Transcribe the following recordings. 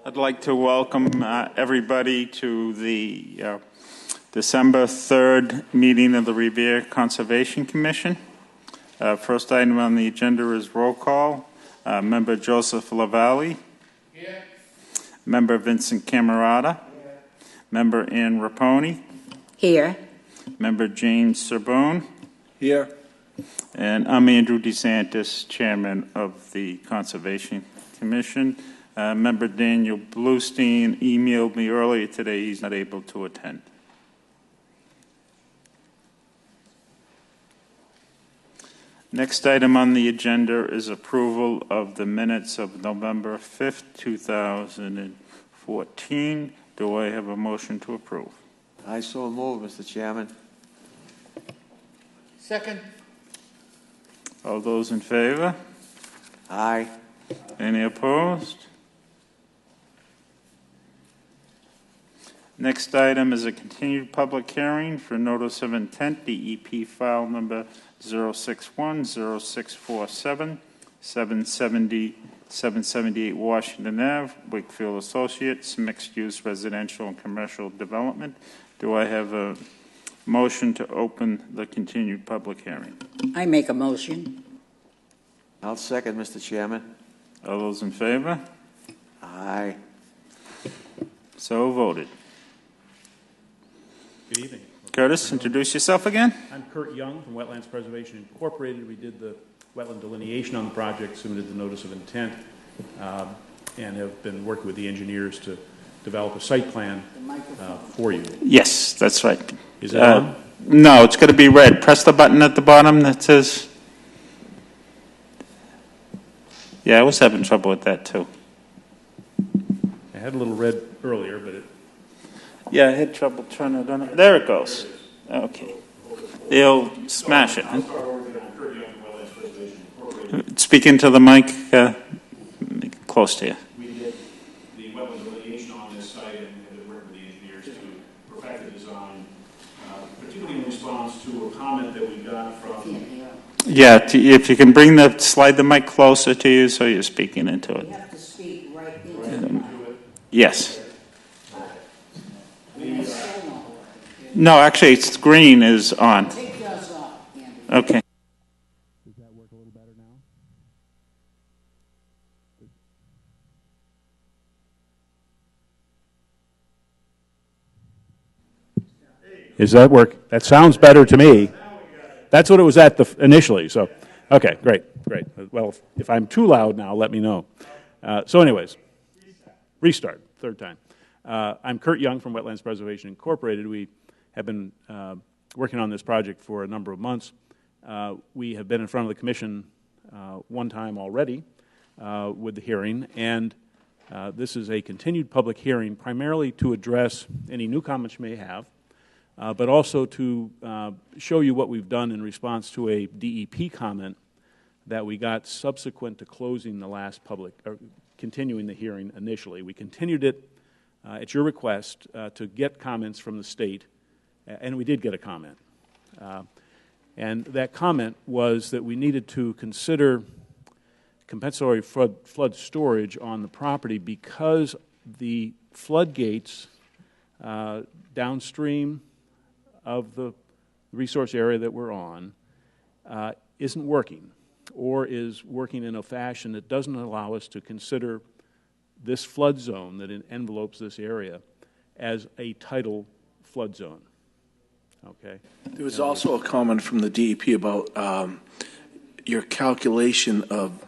I'd like to welcome everybody to the December 3rd meeting of the Revere Conservation Commission. First item on the agenda is roll call. Member Joseph LaValle. Here. Member Vincent Camerata. Here. Member Ann Raponi. Here. Member James Serbone. Here. And I'm Andrew DeSantis, Chairman of the Conservation Commission. Member Daniel Bluestein emailed me earlier today. He's not able to attend. Next item on the agenda is approval of the minutes of November 5th, 2014. Do I have a motion to approve? I so move, Mr. Chairman. Second. All those in favor? Aye. Any opposed? Next item is a continued public hearing for notice of intent, DEP file number 0610647, 778 Washington Ave, Wakefield Associates, mixed-use residential and commercial development. Do I have a motion to open the continued public hearing? I make a motion. I'll second, Mr. Chairman. All those in favor? Aye. So voted. Good evening. Curtis, introduce yourself again. I'm Kurt Young from Wetlands Preservation Incorporated. We did the wetland delineation on the project, submitted the notice of intent, and have been working with the engineers to develop a site plan for you. Yes, that's right. Is it on? No, it's going to be red. Press the button at the bottom that says... Yeah, I was having trouble with that too. I had a little red earlier, but it... Yeah, I had trouble turning it on. There it goes. Okay. They'll smash it. Huh? Speak into the mic, close to you. We did the wetland delineation on this site and have been working with the engineers to perfect the design, particularly in response to a comment that we got from... Yeah, if you can slide the mic closer to you so you're speaking into it. You have to speak right into it. Yes. No, actually, screen is on. Take yours off, Andy. Okay. Does that work a little better now? Does that work? That sounds better to me. That's what it was at initially. So, okay, great. Well, if I'm too loud now, let me know. So anyways, restart, third time. I'm Kurt Young from Wetlands Preservation Incorporated. We have been working on this project for a number of months. We have been in front of the Commission one time already with the hearing, and this is a continued public hearing primarily to address any new comments you may have, but also to show you what we've done in response to a DEP comment that we got subsequent to closing the last continuing the hearing initially. We continued it at your request to get comments from the state, and we did get a comment. And that comment was that we needed to consider compensatory flood storage on the property because the floodgates downstream of the resource area that we're on isn't working, or is working in a fashion that doesn't allow us to consider this flood zone that envelopes this area as a tidal flood zone. Okay. There was also a comment from the DEP about your calculation of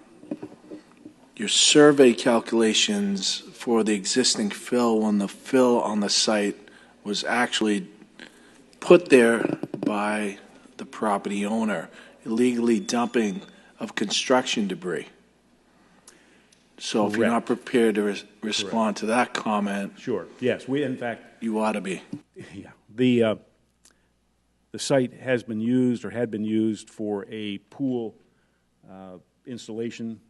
your survey calculations for the existing fill when the fill on the site was actually put there by the property owner, illegally dumping of construction debris. So if you're not prepared to respond to that comment, sure. Yes, we in fact you ought to be. Yeah, the site has been used or had been used for a pool installation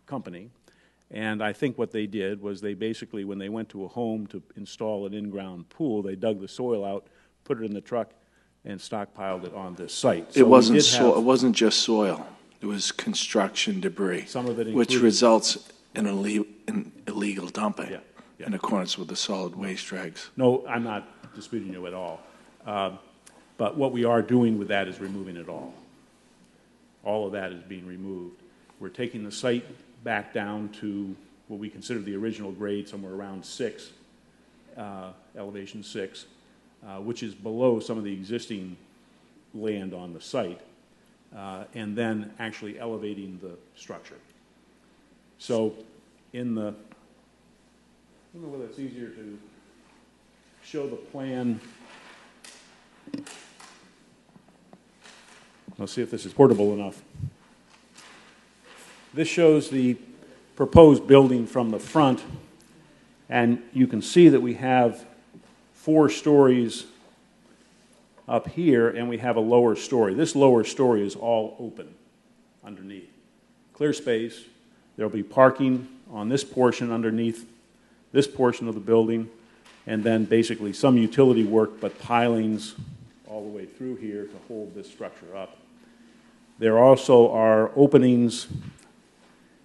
company, and I think what they did was they basically, when they went to a home to install an in-ground pool, they dug the soil out, put it in the truck, and stockpiled it on this site. So it wasn't just soil. It was construction debris, some of it which results an illegal dumping Yeah, yeah. in accordance with the solid waste regs. No, I'm not disputing you at all. But what we are doing with that is removing it all. All of that is being removed. We're taking the site back down to what we consider the original grade, somewhere around 6, elevation 6, which is below some of the existing land on the site, and then actually elevating the structure. So in the, I don't know whether it's easier to show the plan. Let's see if this is portable enough. This shows the proposed building from the front, and you can see that we have 4 stories up here, and we have a lower story. This lower story is all open underneath. Clear space. There'll be parking on this portion underneath this portion of the building, and then basically some utility work, but pilings all the way through here to hold this structure up. There also are openings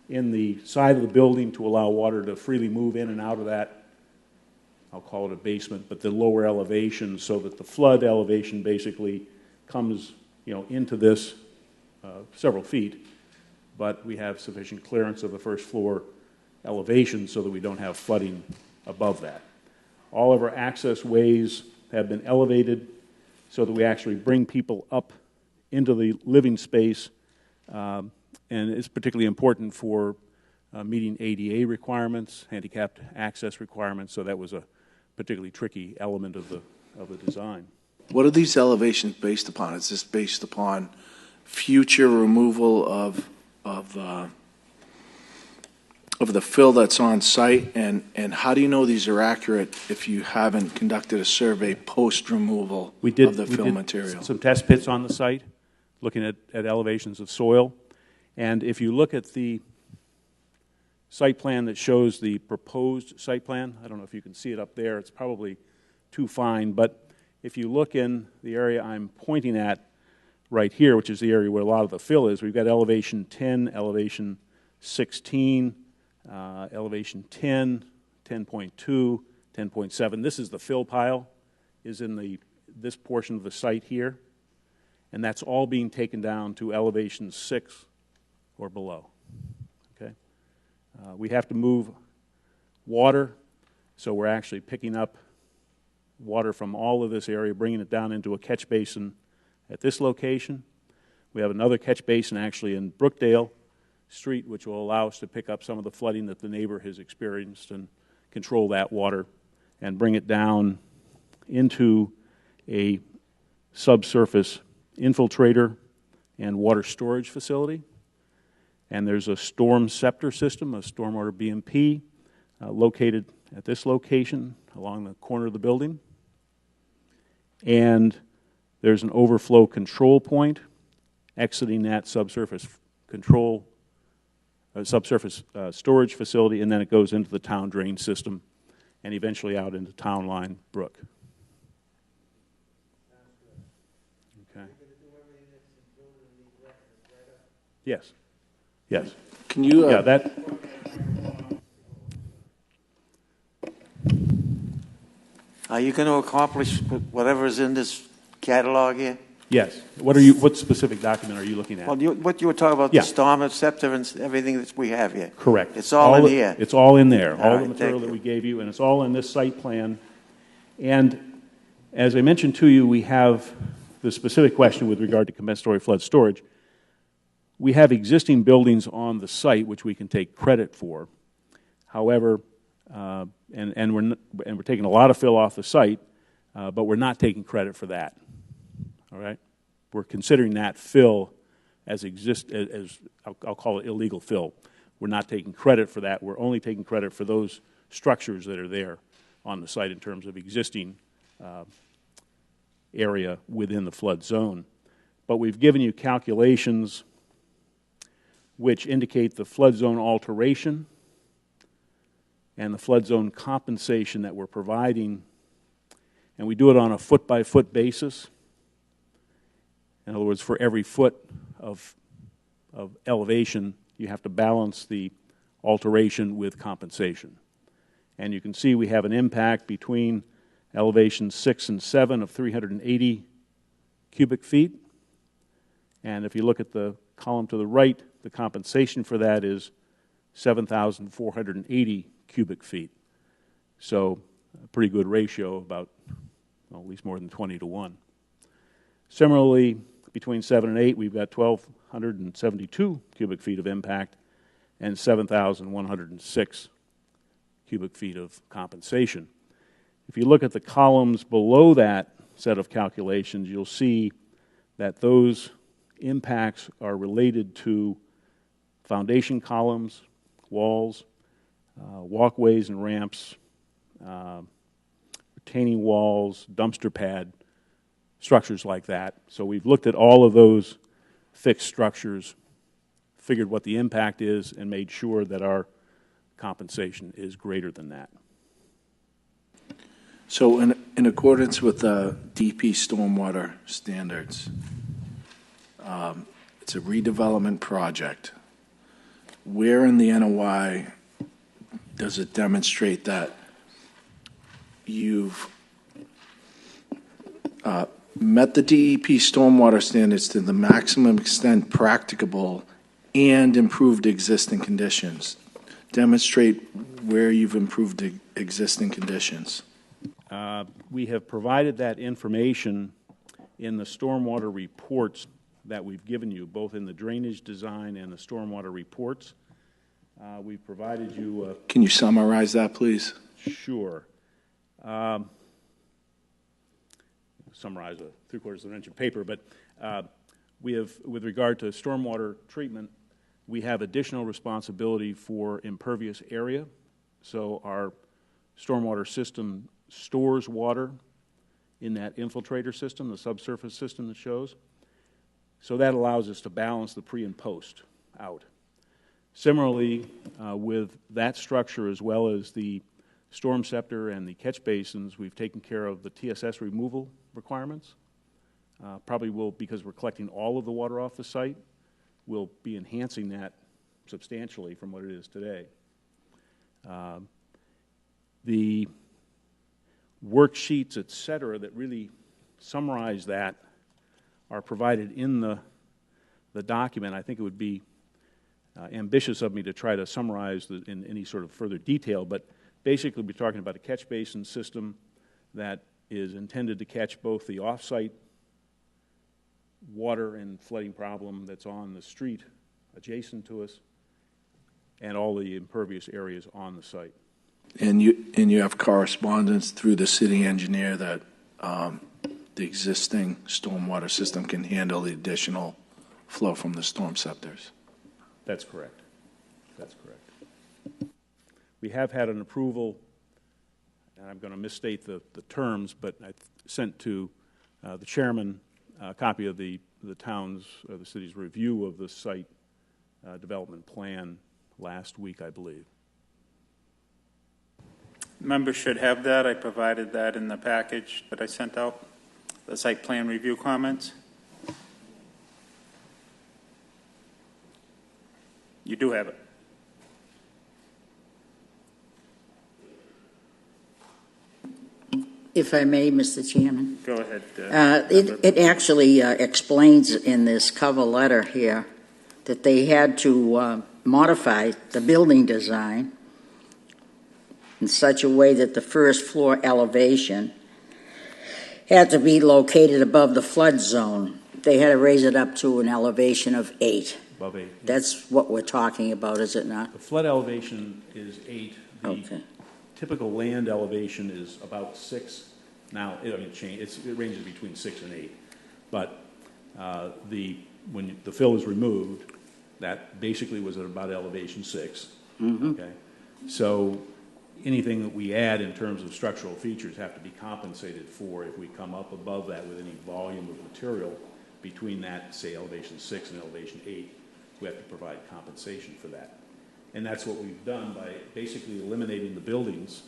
in the side of the building to allow water to freely move in and out of that. I'll call it a basement, but the lower elevation, so that the flood elevation basically comes, into this several feet, but we have sufficient clearance of the first floor elevation so that we don't have flooding above that. All of our access ways have been elevated so that we actually bring people up into the living space, and it's particularly important for meeting ADA requirements, handicapped access requirements, so that was a particularly tricky element of the design. What are these elevations based upon? Is this based upon future removal of the fill that's on site, and how do you know these are accurate if you haven't conducted a survey post-removal of the fill material? Some test pits on the site, looking at elevations of soil, and if you look at the site plan that shows the proposed site plan, I don't know if you can see it up there, it's probably too fine, but if you look in the area I'm pointing at right here, which is the area where a lot of the fill is, we've got elevation 10, elevation 16, elevation 10, 10.2, 10.7. This is the fill pile, is in this portion of the site here, and that's all being taken down to elevation 6 or below. Okay, we have to move water, so we're actually picking up water from all of this area, bringing it down into a catch basin at this location. We have another catch basin actually in Brookdale Street, which will allow us to pick up some of the flooding that the neighbor has experienced and control that water and bring it down into a subsurface infiltrator and water storage facility. And there's a storm scepter system, a stormwater BMP, located at this location along the corner of the building. And there's an overflow control point exiting that subsurface storage facility, and then it goes into the town drain system and eventually out into Town Line Brook. Okay. Yes. Yes. Can you? Yeah, that. Are you going to accomplish whatever is in this catalog here? Yes. What specific document are you looking at? Well, what you were talking about, Yeah. the storm scepter and everything that we have here. Correct. It's all in here. It's all in there. All right, the material thank that you. we gave you, and it's all in this site plan. And as I mentioned to you, we have the specific question with regard to compensatory flood storage. We have existing buildings on the site which we can take credit for. However, and we're taking a lot of fill off the site, but we're not taking credit for that. All right, we're considering that fill as I'll call it illegal fill. We're not taking credit for that. We're only taking credit for those structures that are there on the site in terms of existing area within the flood zone. But we've given you calculations which indicate the flood zone alteration and the flood zone compensation that we're providing, and we do it on a foot-by-foot basis. In other words, for every foot of elevation, you have to balance the alteration with compensation. And you can see we have an impact between elevations 6 and 7 of 380 cubic feet. And if you look at the column to the right, the compensation for that is 7,480 cubic feet. So a pretty good ratio, about at least more than 20 to 1. Similarly, between 7 and 8, we've got 1,272 cubic feet of impact and 7,106 cubic feet of compensation. If you look at the columns below that set of calculations, you'll see that those impacts are related to foundation columns, walls, walkways and ramps, retaining walls, dumpster pad, structures like that. So we've looked at all of those fixed structures, figured what the impact is, and made sure that our compensation is greater than that. So in accordance with the DP stormwater standards, it's a redevelopment project. Where in the NOI does it demonstrate that you've met the DEP stormwater standards to the maximum extent practicable and improved existing conditions? Demonstrate where you've improved the existing conditions. We have provided that information in the stormwater reports that we've given you, both in the drainage design and the stormwater reports. We've provided you Can you summarize that, please? Sure. Summarize a 3/4 of an inch of paper, but we have, with regard to stormwater treatment, we have additional responsibility for impervious area. So our stormwater system stores water in that infiltrator system, the subsurface system that shows. So that allows us to balance the pre and post out. Similarly, with that structure as well as the storm scepter and the catch basins, we've taken care of the TSS removal requirements. Probably will, because we're collecting all of the water off the site, we'll be enhancing that substantially from what it is today. The worksheets, et cetera, that really summarize that are provided in the document. I think it would be ambitious of me to try to summarize in any sort of further detail, but basically we're talking about a catch basin system that is intended to catch both the off-site water and flooding problem that's on the street adjacent to us and all the impervious areas on the site. And you have correspondence through the city engineer that the existing stormwater system can handle the additional flow from the storm scepters. That's correct. That's correct. We have had an approval, and I'm going to misstate the terms, but I sent to the chairman a copy of the town's or the city's review of the site development plan last week, I believe. Members should have that. I provided that in the package that I sent out, the site plan review comments. You do have it. If I may, Mr. Chairman. Go ahead. It actually explains in this cover letter here that they had to modify the building design in such a way that the first floor elevation had to be located above the flood zone. They had to raise it up to an elevation of 8. Above 8. That's what we're talking about, is it not? The flood elevation is 8. The Okay. typical land elevation is about 6. Now, it ranges between 6 and 8. But when the fill is removed, that basically was at about elevation 6. Mm-hmm. Okay. So anything that we add in terms of structural features have to be compensated for if we come up above that with any volume of material between that, say, elevation 6 and elevation 8. We have to provide compensation for that. And that's what we've done by basically eliminating the buildings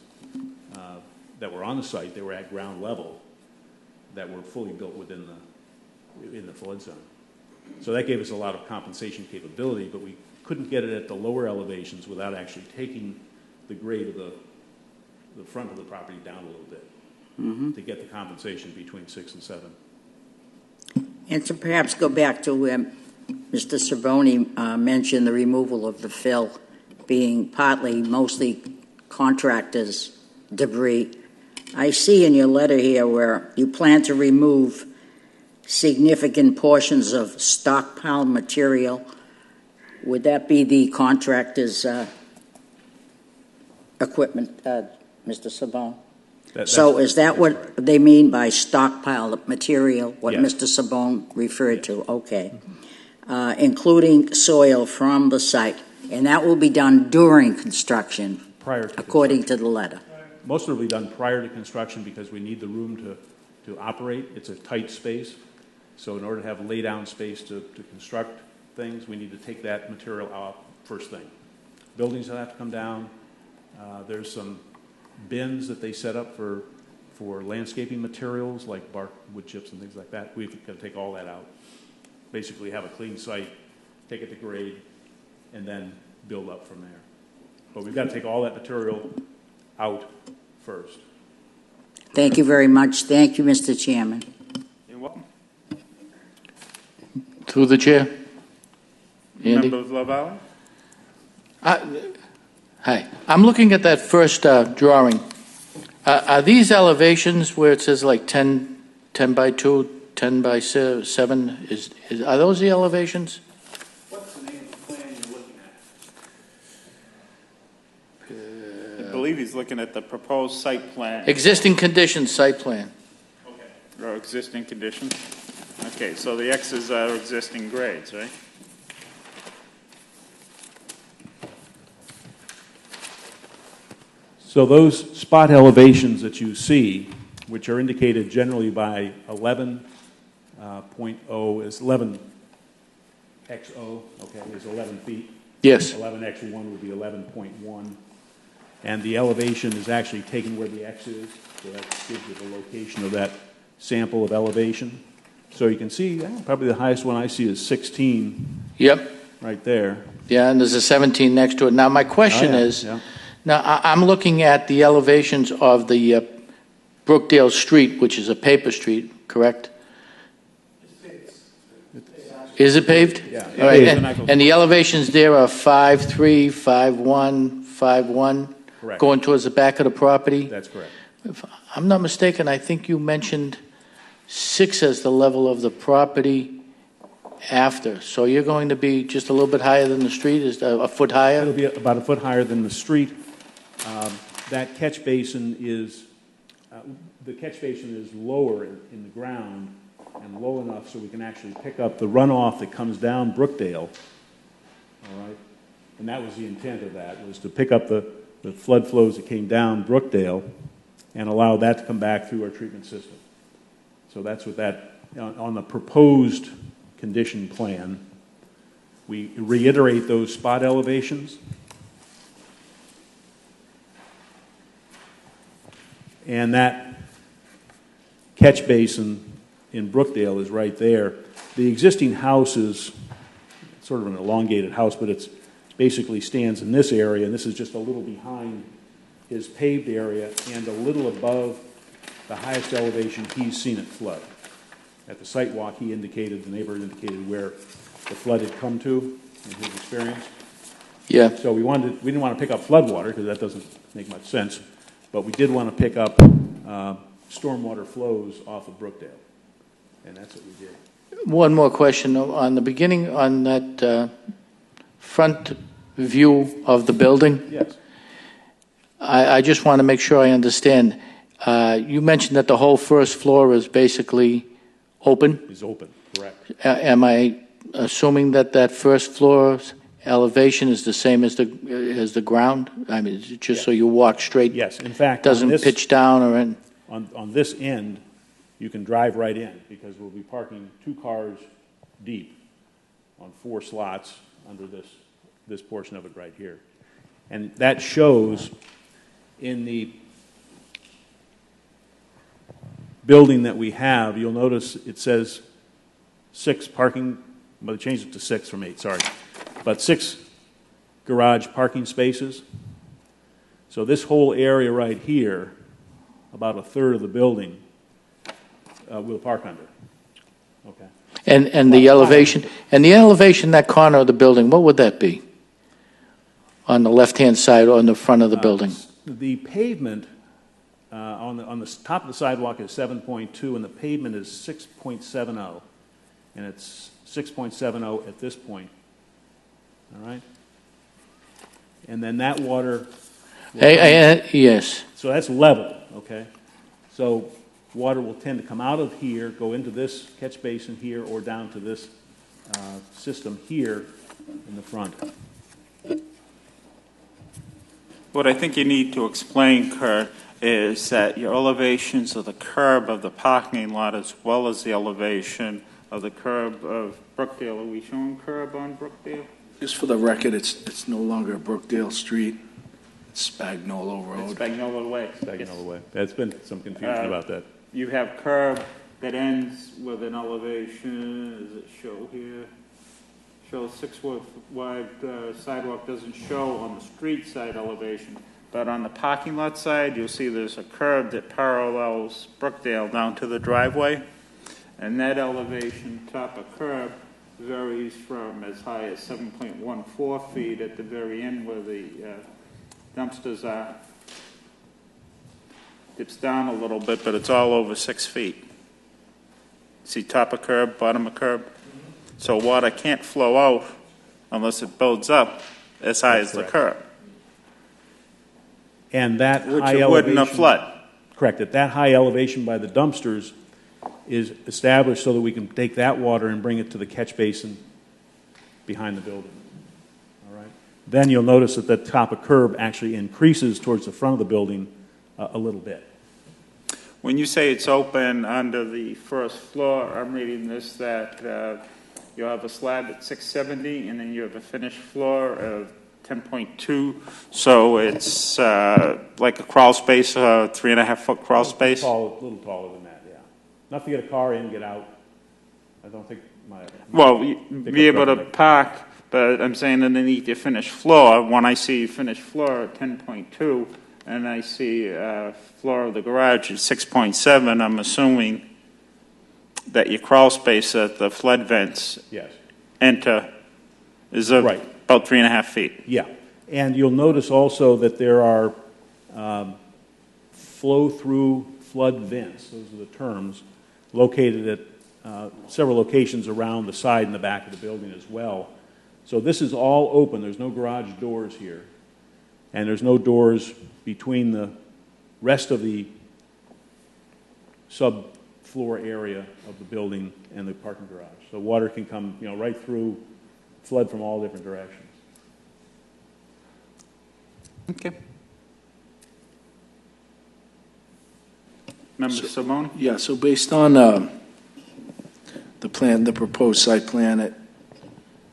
that were on the site. They were at ground level, that were fully built within in the flood zone. So that gave us a lot of compensation capability, but we couldn't get it at the lower elevations without actually taking the grade of the front of the property down a little bit to get the compensation between 6 and 7. And to perhaps go back to where Mr. Cervoni mentioned the removal of the fill being mostly contractors' debris. I see in your letter here where you plan to remove significant portions of stockpiled material. Would that be the contractor's equipment, Mr. Sabone? So is that what correct. they mean by stockpiled material, what Yes. Mr. Sabone referred to? Okay. Including soil from the site. And that will be done during construction, Prior to according to the letter. Most of it will be done prior to construction because we need the room to operate. It's a tight space. So in order to have lay-down space to construct things, we need to take that material out first thing. Buildings that have to come down. There's some bins that they set up for landscaping materials like bark, wood chips, and things like that. We've got to take all that out. Basically have a clean site, take it to grade, and then build up from there. But we've got to take all that material out first. Thank you very much. Thank you, Mr. Chairman. You're welcome. Through the chair. Andy? Member of LaValle? Hi. I'm looking at that first drawing. Are these elevations where it says like 10 by 2, 10 by 7? Are those the elevations? What's the name of the plan you're looking at? I believe he's looking at the proposed site plan. Existing conditions site plan. Or existing conditions. Okay, so the X's are existing grades, right? So those spot elevations that you see, which are indicated generally by 11.0 is 11XO, okay, is 11 feet. Yes. 11x1 would be 11.1. And the elevation is actually taken where the X is, so that gives you the location of that sample of elevation. So you can see, probably the highest one I see is 16 Yep. right there. Yeah, and there's a 17 next to it. Now, my question is, Yeah. now I'm looking at the elevations of the Brookdale Street, which is a paper street, correct? Is it paved? Yeah. All right, It is. and the elevations there are 5.3, 5.1, 5.1, Correct. going towards the back of the property? That's correct. If I'm not mistaken, I think you mentioned 6 as the level of the property after. So you're going to be just a little bit higher than the street, is a foot higher? It'll be about a foot higher than the street. That catch basin is, the catch basin is lower in the ground and low enough so we can actually pick up the runoff that comes down Brookdale. All right? And that was the intent of that, was to pick up the flood flows that came down Brookdale and allow that to come back through our treatment system. So that's what that, on the proposed condition plan, we reiterate those spot elevations. And that catch basin in Brookdale is right there. The existing house is sort of an elongated house, but it's basically stands in this area, and this is just a little behind his paved area and a little above the highest elevation he's seen it flood. At the site walk, he indicated, the neighbor indicated where the flood had come to in his experience. Yeah. So we didn't want to pick up flood water because that doesn't make much sense, but we did want to pick up stormwater flows off of Brookdale, and that's what we did. One more question. On the beginning, on that front view of the building, Yes. I just want to make sure I understand. You mentioned that the whole first floor is basically open. Is open, correct. Am I assuming that that first floor's elevation is the same as the ground? I mean, is it just so you walk straight? Yes, in fact, Doesn't pitch down or in? on this end, you can drive right in because we'll be parking 2 cars deep on 4 slots under this portion of it right here. And that shows in the building that we have, you'll notice it says 6 parking Well, they changed it to 6 from 8, sorry. But 6 garage parking spaces. So this whole area right here, about a third of the building, we'll park under. Okay. And the elevation, that corner of the building, what would that be? On the left-hand side or on the front of the building? The pavement on the top of the sidewalk is 7.2, and the pavement is 6.70, and it's 6.70 at this point. All right? And then that water... Yes. So that's level, okay? So water will tend to come out of here, go into this catch basin here, or down to this system here in the front. What I think you need to explain, Kurt, is that your elevations of the curb of the parking lot as well as the elevation of the curb of Brookdale. Are we showing curb on Brookdale? Just for the record, it's no longer Brookdale Street, it's Spagnolo Road. It's Spagnola Way. Spagnola Way. There's been some confusion about that. You have curb that ends with an elevation, does it show here? Shows 6-foot wide sidewalk, doesn't show on the street side elevation. But on the parking lot side, you'll see there's a curb that parallels Brookdale down to the driveway. And that elevation, top of curb, varies from as high as 7.14 feet at the very end where the dumpsters are. Dips down a little bit, but it's all over 6 feet. See top of curb, bottom of curb? So water can't flow out unless it builds up as high as the curb. And that Which high it would in elevation... a flood. Correct. That high elevation by the dumpsters is established so that we can take that water and bring it to the catch basin behind the building. All right. Then you'll notice that the top of curb actually increases towards the front of the building a little bit. When you say it's open under the first floor, I'm reading this that you'll have a slab at 670 and then you have a finished floor of 10.2. So it's like a crawl space, 3.5-foot crawl space. A little taller than that, yeah. Enough to get a car in, get out. I don't think Well, be able to park, but I'm saying underneath your finished floor, when I see finished floor at 10.2 and I see floor of the garage at 6.7, I'm assuming that your crawl space at the flood vents yes. enter is Right. about 3.5 feet. Yeah. And you'll notice also that there are flow-through flood vents, those are the terms, located at several locations around the side and the back of the building as well. So this is all open. There's no garage doors here. And there's no doors between the rest of the subfloor area of the building and the parking garage. So water can come, right through, flood from all different directions. Okay. Member Simone? Yeah, so based on the plan, the proposed site plan, it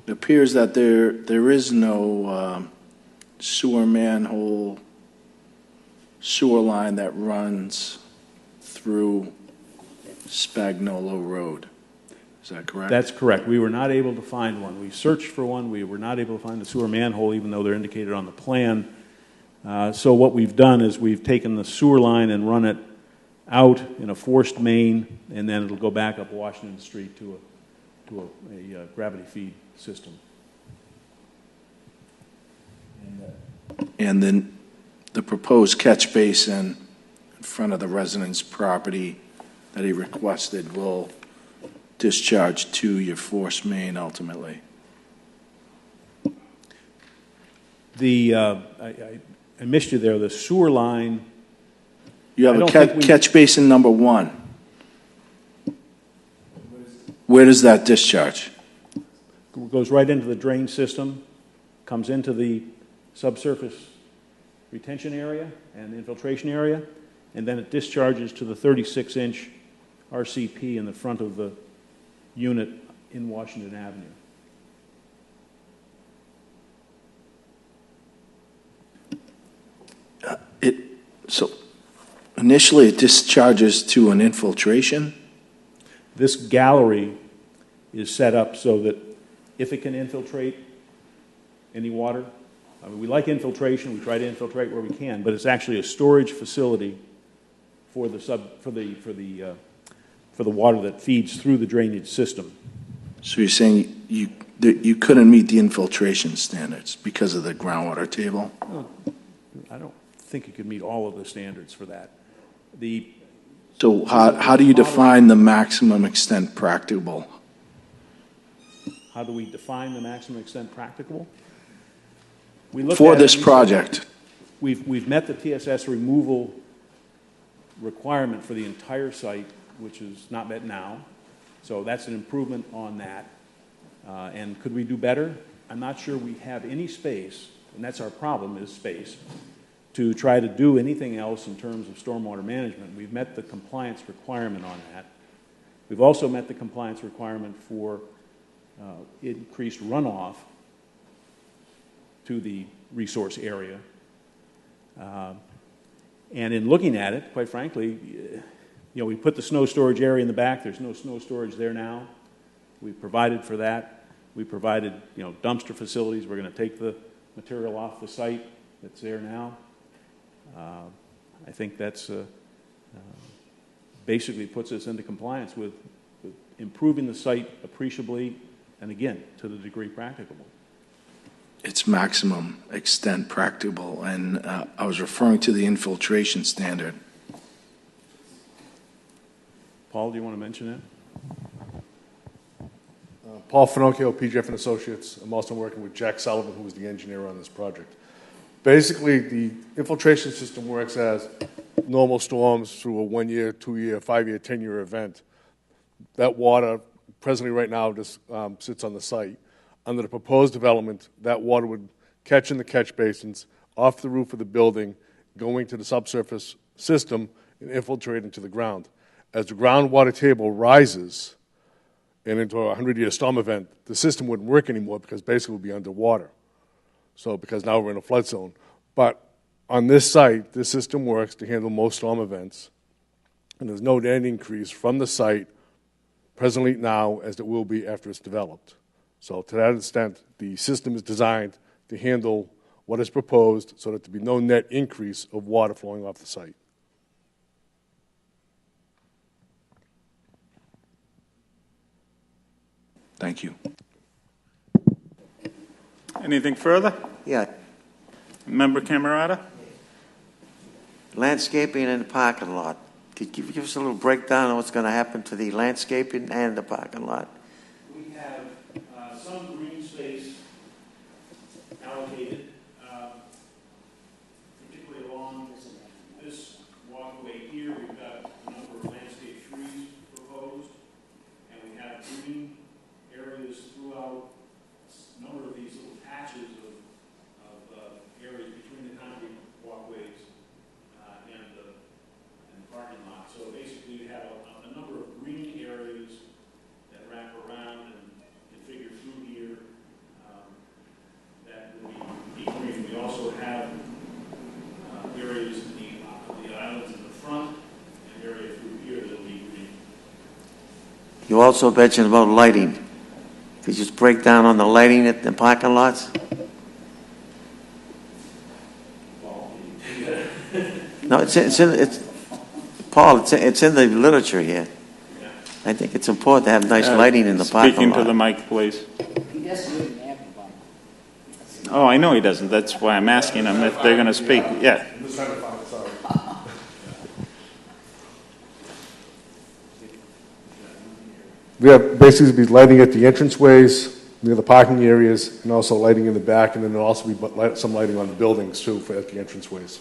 appears that there is no sewer manhole, sewer line that runs through Spagnolo Road. Is that correct? That's correct. We were not able to find one. We searched for one. We were not able to find the sewer manhole, even though they're indicated on the plan. So what we've done is we've taken the sewer line and run it out in a forced main, and then it'll go back up Washington Street to a gravity feed system. And then the proposed catch basin in front of the resident's property that he requested will discharge to your force main ultimately. I missed you there. The sewer line. You have a catch basin number 1. Where does that discharge? Goes right into the drain system, comes into the subsurface retention area and infiltration area, and then it discharges to the 36-inch RCP in the front of the unit in Washington Avenue. So initially it discharges to an infiltration? This gallery is set up so that if it can infiltrate any water. I mean, we like infiltration. We try to infiltrate where we can, but it's actually a storage facility for the water that feeds through the drainage system. So you're saying you couldn't meet the infiltration standards because of the groundwater table? I don't think you could meet all of the standards for that. So how do you define the maximum extent practicable? How do we define the maximum extent practicable? We looked For at this it, project? We've met the TSS removal requirement for the entire site, which is not met now. So that's an improvement on that. And could we do better? I'm not sure we have any space, and that's our problem, is space, to try to do anything else in terms of stormwater management. We've met the compliance requirement on that. We've also met the compliance requirement for increased runoff to the resource area. And in looking at it, quite frankly, we put the snow storage area in the back. There's no snow storage there now. We provided for that. We provided, dumpster facilities. We're going to take the material off the site that's there now. I think that's basically puts us into compliance with improving the site appreciably, and again, to the degree practicable. Its maximum extent practicable, and I was referring to the infiltration standard. Paul, do you want to mention that? Paul Finocchio, PGF and Associates. I'm also working with Jack Sullivan, who was the engineer on this project. Basically, the infiltration system works as normal storms through a 1-year, 2-year, 5-year, 10-year event. That water, presently right now, just sits on the site. Under the proposed development, that water would catch in the catch basins, off the roof of the building, going to the subsurface system, and infiltrate into the ground. As the groundwater table rises, and into a 100-year storm event, the system wouldn't work anymore because basically it would be underwater. So because now we're in a flood zone. But on this site, this system works to handle most storm events, and there's no net increase from the site presently now as it will be after it's developed. So to that extent, the system is designed to handle what is proposed so that there be no net increase of water flowing off the site. Thank you. Anything further? Yeah, Member Camerata? landscaping in the parking lot. Could you give us a little breakdown of what's going to happen to the landscaping and the parking lot? We have some green space allocated, particularly along this walkway here. We've got a number of landscape trees proposed, and we have green areas throughout a number of these little patches of areas between the concrete walkways and the parking lot. So basically, you have a number of green areas that wrap around and configure through here that will be green. We also have areas in the islands in the front and area through here that will be green. You also mentioned about lighting. Could you just break down on the lighting at the parking lots? No, Paul, it's in the literature here. I think it's important to have nice lighting in the parking lot. Speaking to the mic, please. Oh, I know he doesn't. That's why I'm asking him if they're going to speak. Yeah. I'm just trying to find it, sorry. We have basically be lighting at the entranceways, near the parking areas, and also lighting in the back, and then there'll also be some lighting on the buildings too at the entranceways.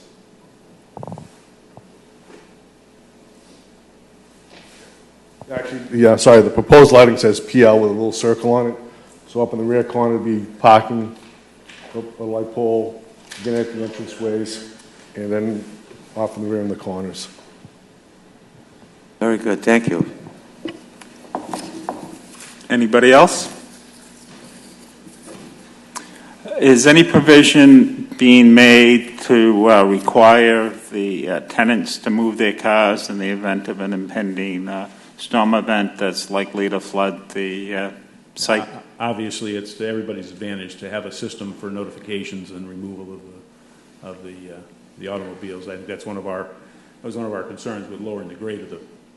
Actually, yeah, sorry, the proposed lighting says PL with a little circle on it. So up in the rear corner would be parking, a light pole, again at the entranceways, and then off in the rear in the corners. Very good, thank you. Anybody else? Is any provision being made to require the tenants to move their cars in the event of an impending storm event that's likely to flood the site. Obviously, it's to everybody's advantage to have a system for notifications and removal of the automobiles. I think that was one of our concerns with lowering the grade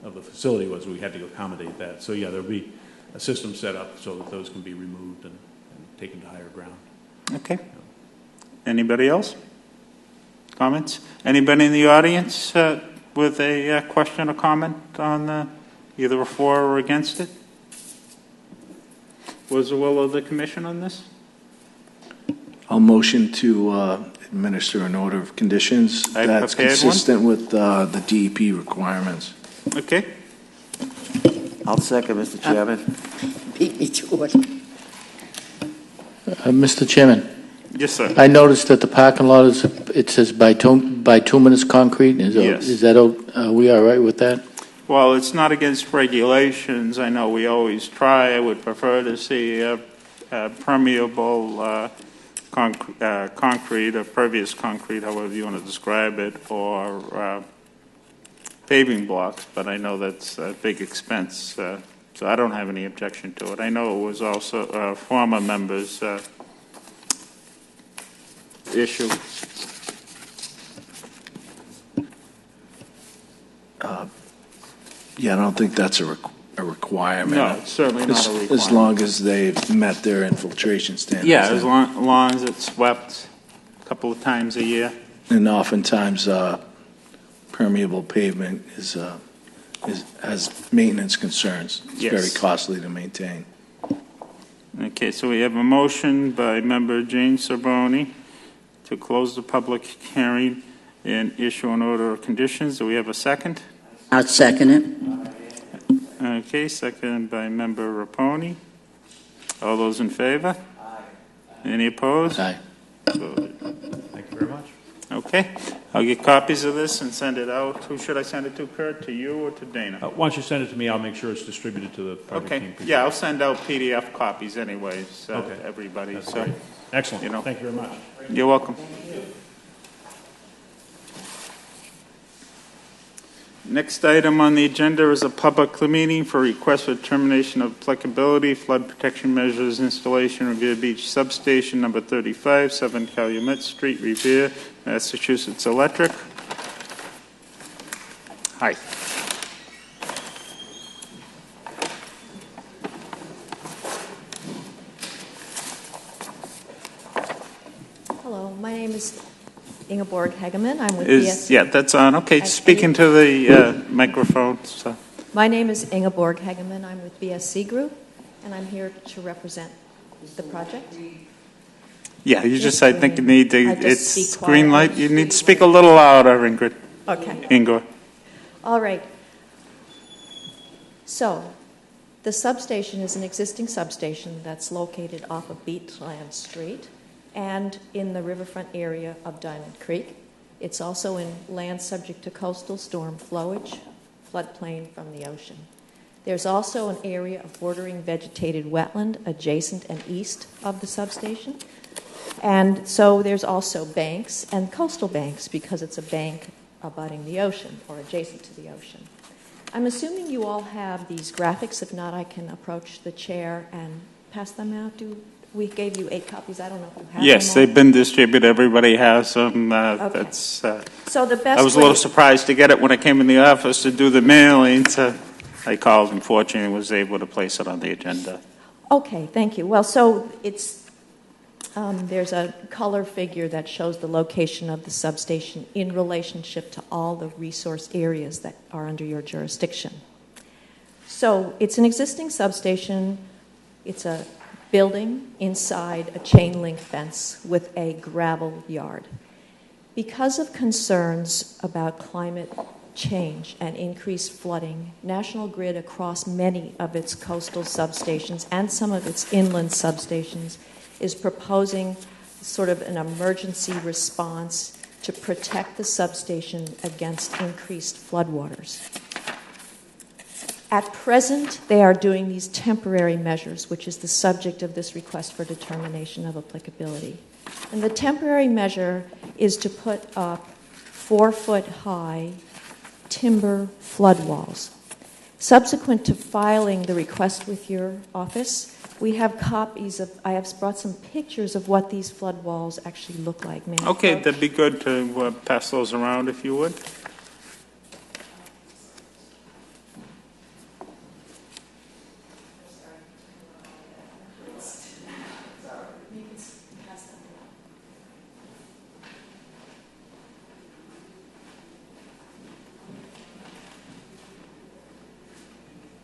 of the facility, was we had to accommodate that. So yeah, there'll be a system set up so that those can be removed and taken to higher ground. Okay. Anybody else? Comments? Anybody in the audience with a question or comment on either for or against it? Was the will of the commission on this? I'll motion to administer an order of conditions I that's prepared one. consistent with the DEP requirements. Okay. I'll second, Mr. Chairman. Beat me to it. Mr. Chairman, Yes, sir. I noticed that the parking lot it says bituminous concrete. Yes. Is that, are we all right with that? Well, it's not against regulations. I know we always try. I would prefer to see permeable concrete or pervious concrete, however you want to describe it, or paving blocks, but I know that's a big expense, so I don't have any objection to it. I know it was also former members' issue. Yeah, I don't think that's a requirement. No, it's certainly not a requirement. As long as they've met their infiltration standards. Yeah, as long as it's swept a couple of times a year. And oftentimes, permeable pavement has maintenance concerns. It's Yes. very costly to maintain. Okay, so we have a motion by member Jane Sorboni to close the public hearing and issue an order of conditions. Do we have a second? I'll second it. Okay, second by member Raponi. All those in favor? Any opposed? Aye. Thank you very much. Okay, I'll get copies of this and send it out. Who should I send it to, Kurt? To you or to Dana? Once you send it to me, I'll make sure it's distributed to the project Okay, team. yeah, I'll send out PDF copies anyways, Okay. to everybody. That's So great. Excellent. you know. Thank you very much. You're welcome. Next item on the agenda is a public meeting for request for determination of applicability, flood protection measures, installation, Revere Beach Substation, number 35, 7 Calumet Street, Revere, Massachusetts Electric. Hi. Hello, my name is Ingeborg Hegeman. I'm with Yeah, that's on. Okay, speak into the microphone. So. My name is Ingeborg Hegeman. I'm with BSC Group, and I'm here to represent the project. Yeah, you Just I think you need to, I just it's speak green quietly. light. You need to speak a little louder, Ingrid. Okay. Ingo. All right. So, the substation is an existing substation that's located off of Beachland Street and in the riverfront area of Diamond Creek. It's also in land subject to coastal storm flowage, floodplain from the ocean. There's also an area of bordering vegetated wetland adjacent and east of the substation. And so there's also banks and coastal banks because it's a bank abutting the ocean or adjacent to the ocean. I'm assuming you all have these graphics. If not, I can approach the chair and pass them out. We gave you 8 copies. I don't know if you have Yes, them all. they've been distributed. Everybody has them. Okay. That's. So the best I was a way- little surprised to get it when I came in the office to do the mailing. So I called and fortunately was able to place it on the agenda. Okay, thank you. Well, so it's there's a color figure that shows the location of the substation in relationship to all the resource areas that are under your jurisdiction. So it's an existing substation. It's a building inside a chain link fence with a gravel yard. Because of concerns about climate change and increased flooding, National Grid across many of its coastal substations and some of its inland substations is proposing sort of an emergency response to protect the substation against increased floodwaters. At present, they are doing these temporary measures, which is the subject of this request for determination of applicability. And the temporary measure is to put up 4-foot-high timber flood walls. Subsequent to filing the request with your office, We have copies of, I have brought some pictures of what these flood walls actually look like. May I Okay, approach? that'd be good to pass those around if you would.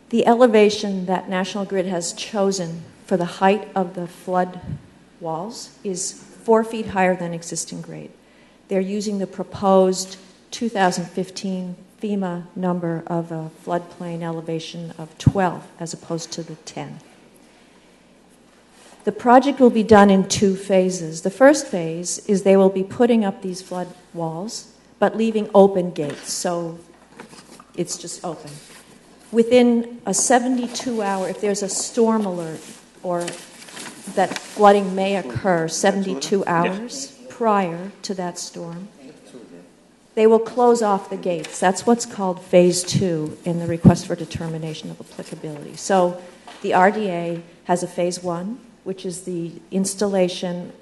The elevation that National Grid has chosen for the height of the flood walls is 4 feet higher than existing grade. They're using the proposed 2015 FEMA number of a floodplain elevation of 12 as opposed to the 10. The project will be done in 2 phases. The first phase is they will be putting up these flood walls, but leaving open gates, so it's just open. Within a 72-hour, if there's a storm alert or that flooding may occur 72 hours prior to that storm, they will close off the gates. That's what's called Phase 2 in the request for determination of applicability. So the RDA has a Phase 1, which is the installation.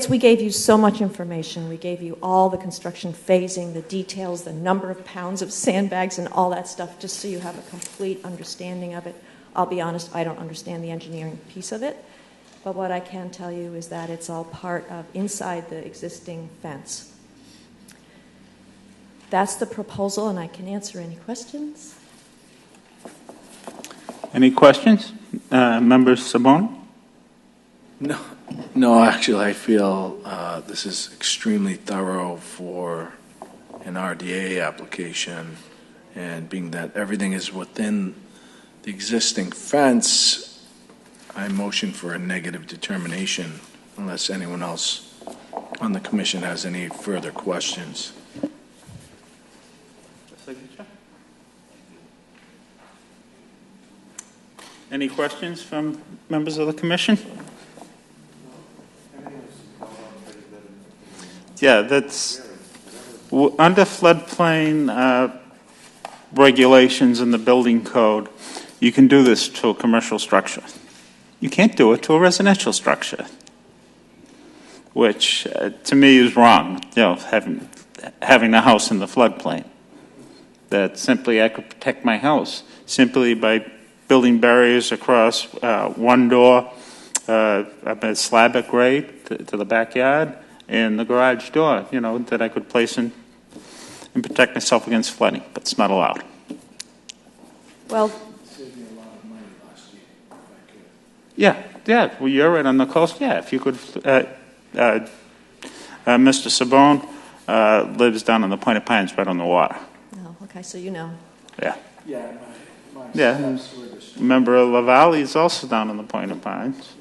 We gave you so much information. We gave you all the construction phasing, the details, the number of pounds of sandbags and all that stuff, just so you have a complete understanding of it. I'll be honest, I don't understand the engineering piece of it, but what I can tell you is that it's all part of inside the existing fence. That's the proposal, and I can answer any questions. Any questions? Member Sabon? No, actually, I feel this is extremely thorough for an RDA application, and being that everything is within the existing fence, I motion for a negative determination unless anyone else on the commission has any further questions. Any questions from members of the commission? Yeah, that's under floodplain regulations in the building code. You can do this to a commercial structure. You can't do it to a residential structure, which to me is wrong. You know, having a house in the floodplain. That simply I could protect my house simply by building barriers across one door, a slab at grade to the backyard, and the garage door, you know, that I could place in and protect myself against flooding, but it's not allowed. Well, yeah, well, you're right on the coast. Yeah, if you could, Mr. Sabone lives down on the Point of Pines, right on the water. oh, okay, so you know. Yeah. Yeah, my Yeah. Member Lavallee is also down on the Point of Pines.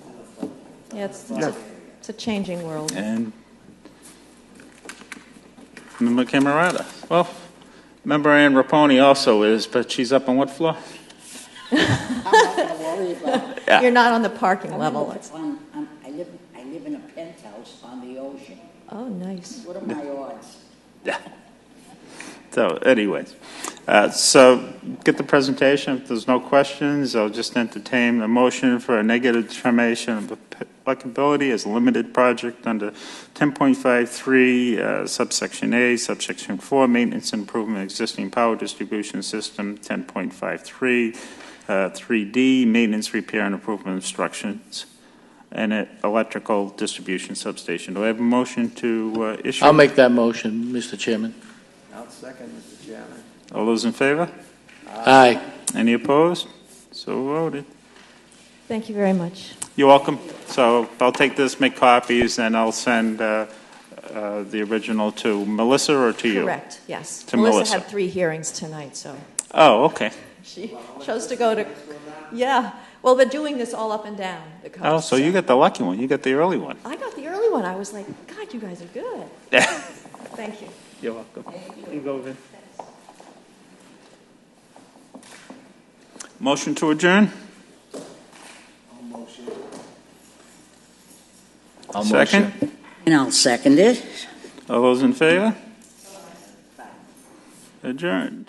Yeah, it's a changing world. And Member Camerata. Well, Member Ann Raponi also is, but she's up on what floor? I'm not going to worry about it. Yeah. You're not on the parking level. I live in a penthouse on the ocean. Oh, nice. What are my odds? Yeah. So, anyways, so get the presentation. If there's no questions, I'll just entertain a motion for a negative determination of applicability as a limited project under 10.53, subsection A, subsection 4, maintenance and improvement of existing power distribution system, 10.53, 3D, maintenance, repair, and improvement of structures, and an electrical distribution substation. Do I have a motion to issue? I'll make that motion, Mr. Chairman. I'll second, Mr. Chairman. All those in favor? Aye. Any opposed? So voted. Thank you very much. You're welcome. So I'll take this, make copies, and I'll send the original to Melissa or to you? Correct, yes. To Melissa Melissa. had 3 hearings tonight, so Oh, okay. she chose to go to, yeah. Well, they're doing this all up and down the coast. Oh, so you got the lucky one. You got the early one. I got the early one. I was like, God, you guys are good. Thank you. You're welcome. You go, Vin. Motion to adjourn? I'll Second? motion. And I'll second it. All those in favor? Adjourned.